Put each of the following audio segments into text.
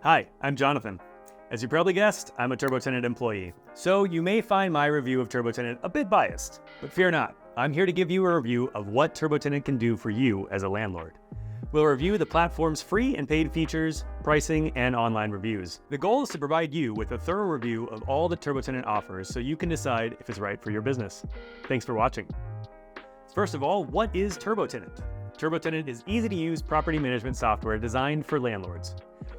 Hi, I'm Jonathan. As you probably guessed, I'm a TurboTenant employee. So you may find my review of TurboTenant a bit biased, but fear not. I'm here to give you a review of what TurboTenant can do for you as a landlord. We'll review the platform's free and paid features, pricing, and online reviews. The goal is to provide you with a thorough review of all that TurboTenant offers so you can decide if it's right for your business. Thanks for watching. First of all, what is TurboTenant? TurboTenant is easy-to-use property management software designed for landlords.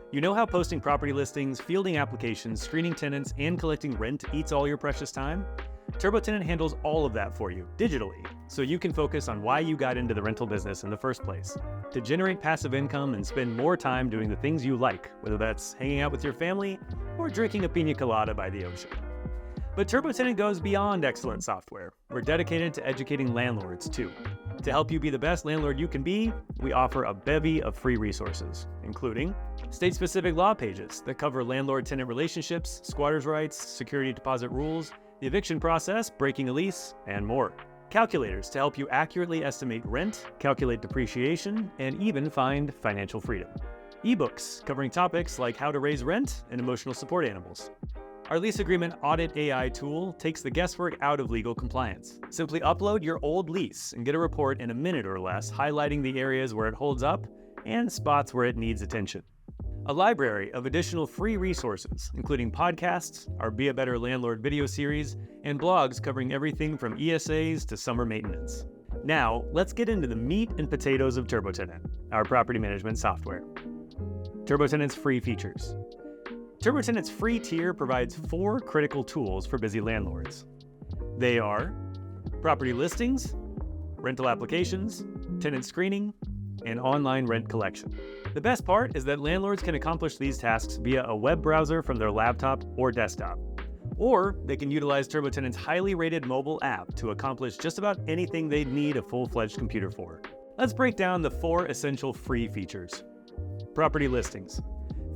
You know how posting property listings, fielding applications, screening tenants, and collecting rent eats all your precious time? TurboTenant handles all of that for you, digitally, so you can focus on why you got into the rental business in the first place. To generate passive income and spend more time doing the things you like, whether that's hanging out with your family or drinking a pina colada by the ocean. But TurboTenant goes beyond excellent software. We're dedicated to educating landlords, too. To help you be the best landlord you can be, we offer a bevy of free resources, including state-specific law pages that cover landlord-tenant relationships, squatters' rights, security deposit rules, the eviction process, breaking a lease, and more. Calculators to help you accurately estimate rent, calculate depreciation, and even find financial freedom. Ebooks covering topics like how to raise rent and emotional support animals. Our Lease Agreement Audit AI tool takes the guesswork out of legal compliance. Simply upload your old lease and get a report in a minute or less, highlighting the areas where it holds up and spots where it needs attention. A library of additional free resources, including podcasts, our Be a Better Landlord video series, and blogs covering everything from ESAs to summer maintenance. Now, let's get into the meat and potatoes of TurboTenant, our property management software. TurboTenant's free features. TurboTenant's free tier provides 4 critical tools for busy landlords. They are property listings, rental applications, tenant screening, and online rent collection. The best part is that landlords can accomplish these tasks via a web browser from their laptop or desktop. Or they can utilize TurboTenant's highly rated mobile app to accomplish just about anything they'd need a full-fledged computer for. Let's break down the 4 essential free features. Property listings.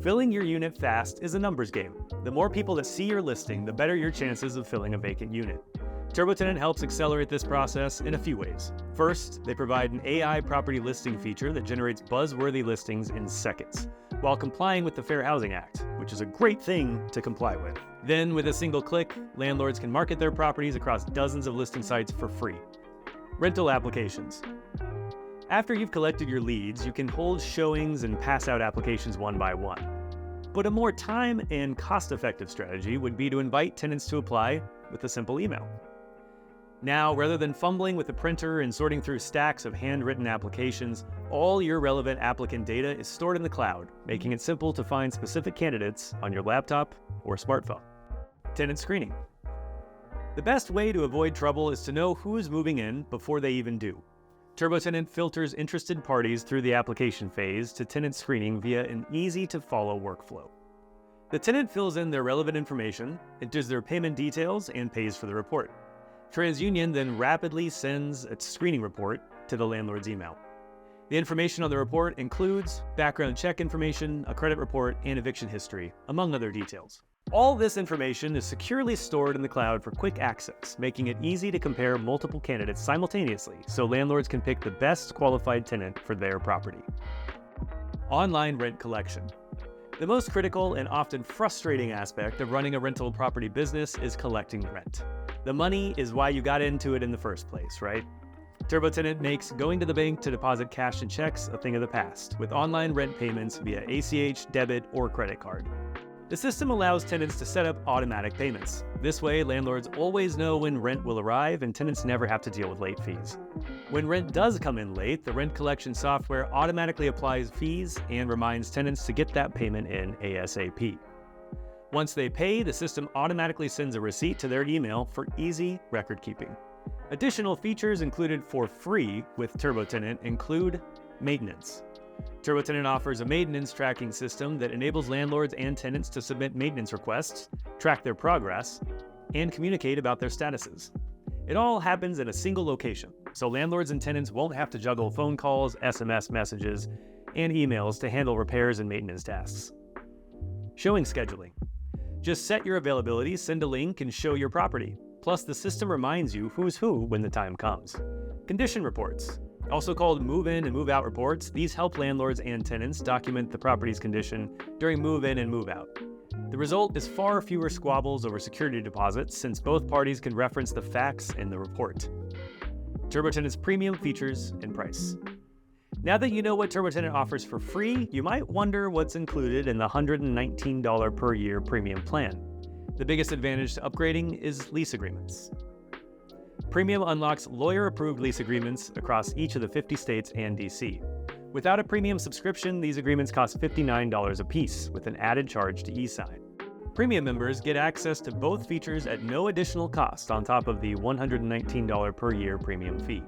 Filling your unit fast is a numbers game. The more people that see your listing, the better your chances of filling a vacant unit. TurboTenant helps accelerate this process in a few ways. First, they provide an AI property listing feature that generates buzzworthy listings in seconds, while complying with the Fair Housing Act, which is a great thing to comply with. Then, with a single click, landlords can market their properties across dozens of listing sites for free. Rental applications. After you've collected your leads, you can hold showings and pass out applications one by one. But a more time and cost-effective strategy would be to invite tenants to apply with a simple email. Now, rather than fumbling with the printer and sorting through stacks of handwritten applications, all your relevant applicant data is stored in the cloud, making it simple to find specific candidates on your laptop or smartphone. Tenant screening. The best way to avoid trouble is to know who's moving in before they even do. TurboTenant filters interested parties through the application phase to tenant screening via an easy-to-follow workflow. The tenant fills in their relevant information, enters their payment details, and pays for the report. TransUnion then rapidly sends a screening report to the landlord's email. The information on the report includes background check information, a credit report, and eviction history, among other details. All this information is securely stored in the cloud for quick access, making it easy to compare multiple candidates simultaneously so landlords can pick the best qualified tenant for their property. Online rent collection. The most critical and often frustrating aspect of running a rental property business is collecting rent. The money is why you got into it in the first place, right? TurboTenant makes going to the bank to deposit cash and checks a thing of the past, with online rent payments via ACH, debit, or credit card. The system allows tenants to set up automatic payments. This way, landlords always know when rent will arrive and tenants never have to deal with late fees. When rent does come in late, the rent collection software automatically applies fees and reminds tenants to get that payment in ASAP. Once they pay, the system automatically sends a receipt to their email for easy record keeping. Additional features included for free with TurboTenant include maintenance. TurboTenant offers a maintenance tracking system that enables landlords and tenants to submit maintenance requests, track their progress, and communicate about their statuses. It all happens in a single location, so landlords and tenants won't have to juggle phone calls, SMS messages, and emails to handle repairs and maintenance tasks. Showing scheduling. Just set your availability, send a link, and show your property. Plus, the system reminds you who's who when the time comes. Condition reports. Also called move-in and move-out reports, these help landlords and tenants document the property's condition during move-in and move-out. The result is far fewer squabbles over security deposits since both parties can reference the facts in the report. TurboTenant's premium features and price. Now that you know what TurboTenant offers for free, you might wonder what's included in the $119 per year premium plan. The biggest advantage to upgrading is lease agreements. Premium unlocks lawyer-approved lease agreements across each of the 50 states and DC. Without a premium subscription, these agreements cost $59 a piece, with an added charge to e-sign. Premium members get access to both features at no additional cost on top of the $119 per year premium fee.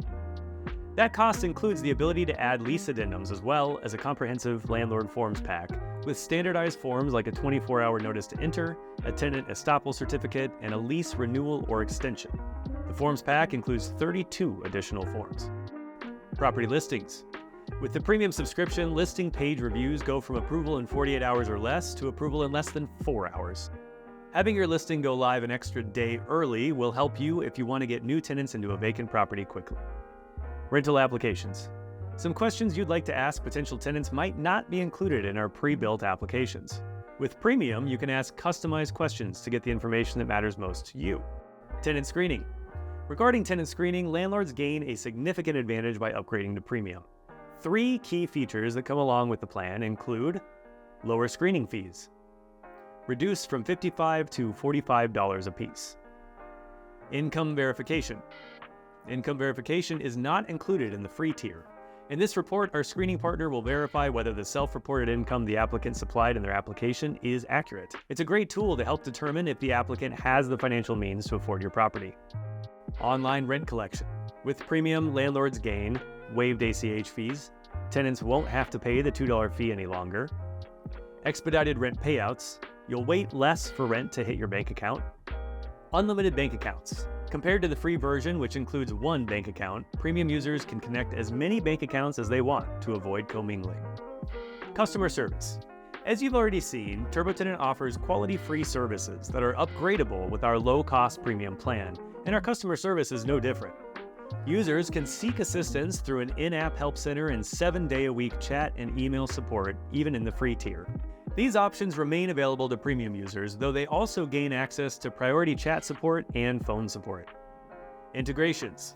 That cost includes the ability to add lease addendums as well as a comprehensive landlord forms pack with standardized forms like a 24-hour notice to enter, a tenant estoppel certificate, and a lease renewal or extension. The forms pack includes 32 additional forms. Property listings. With the premium subscription, listing page reviews go from approval in 48 hours or less to approval in less than 4 hours. Having your listing go live an extra day early will help you if you want to get new tenants into a vacant property quickly. Rental applications. Some questions you'd like to ask potential tenants might not be included in our pre-built applications. With Premium, you can ask customized questions to get the information that matters most to you. Tenant Screening. Regarding tenant screening, landlords gain a significant advantage by upgrading to Premium. 3 key features that come along with the plan include lower screening fees, reduced from $55 to $45 a piece. Income verification. Income verification is not included in the free tier. In this report, our screening partner will verify whether the self-reported income the applicant supplied in their application is accurate. It's a great tool to help determine if the applicant has the financial means to afford your property. Online rent collection. With Premium, landlords gain waived ACH fees. Tenants won't have to pay the $2 fee any longer. Expedited rent payouts. You'll wait less for rent to hit your bank account. Unlimited bank accounts. Compared to the free version, which includes 1 bank account, Premium users can connect as many bank accounts as they want to avoid commingling. Customer service. As you've already seen, TurboTenant offers quality-free services that are upgradable with our low-cost Premium plan, and our customer service is no different. Users can seek assistance through an in-app help center and 7-day-a-week chat and email support, even in the free tier. These options remain available to Premium users, though they also gain access to priority chat support and phone support. Integrations.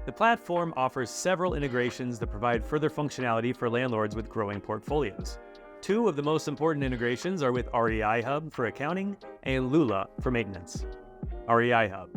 The platform offers several integrations that provide further functionality for landlords with growing portfolios. 2 of the most important integrations are with REI Hub for accounting and Lula for maintenance. REI Hub.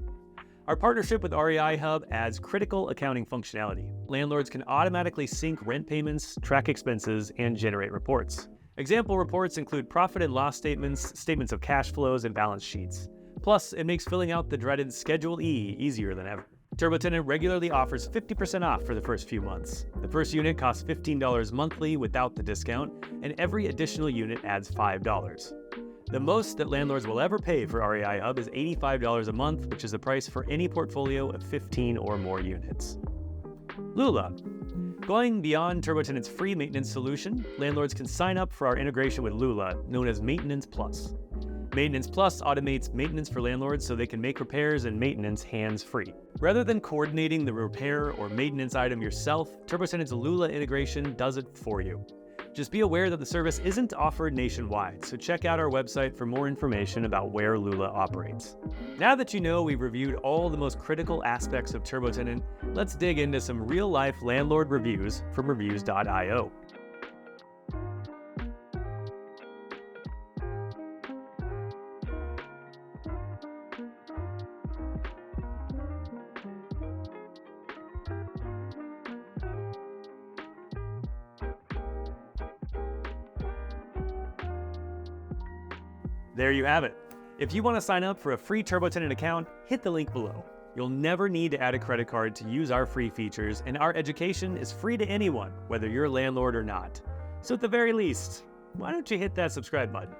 Our partnership with REI Hub adds critical accounting functionality. Landlords can automatically sync rent payments, track expenses, and generate reports. Example reports include profit and loss statements, statements of cash flows, and balance sheets. Plus, it makes filling out the dreaded Schedule E easier than ever. TurboTenant regularly offers 50% off for the first few months. The first unit costs $15 monthly without the discount, and every additional unit adds $5. The most that landlords will ever pay for REI Hub is $85 a month, which is the price for any portfolio of 15 or more units. Lula. Going beyond TurboTenant's free maintenance solution, landlords can sign up for our integration with Lula, known as Maintenance Plus. Maintenance Plus automates maintenance for landlords so they can make repairs and maintenance hands-free. Rather than coordinating the repair or maintenance item yourself, TurboTenant's Lula integration does it for you. Just be aware that the service isn't offered nationwide, so check out our website for more information about where Lula operates. Now that you know we've reviewed all the most critical aspects of TurboTenant, let's dig into some real-life landlord reviews from Reviews.io. There you have it. If you want to sign up for a free TurboTenant account, hit the link below. You'll never need to add a credit card to use our free features, and our education is free to anyone, whether you're a landlord or not. So at the very least, why don't you hit that subscribe button?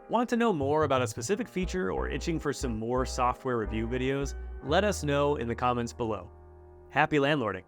Want to know more about a specific feature or itching for some more software review videos? Let us know in the comments below. Happy landlording!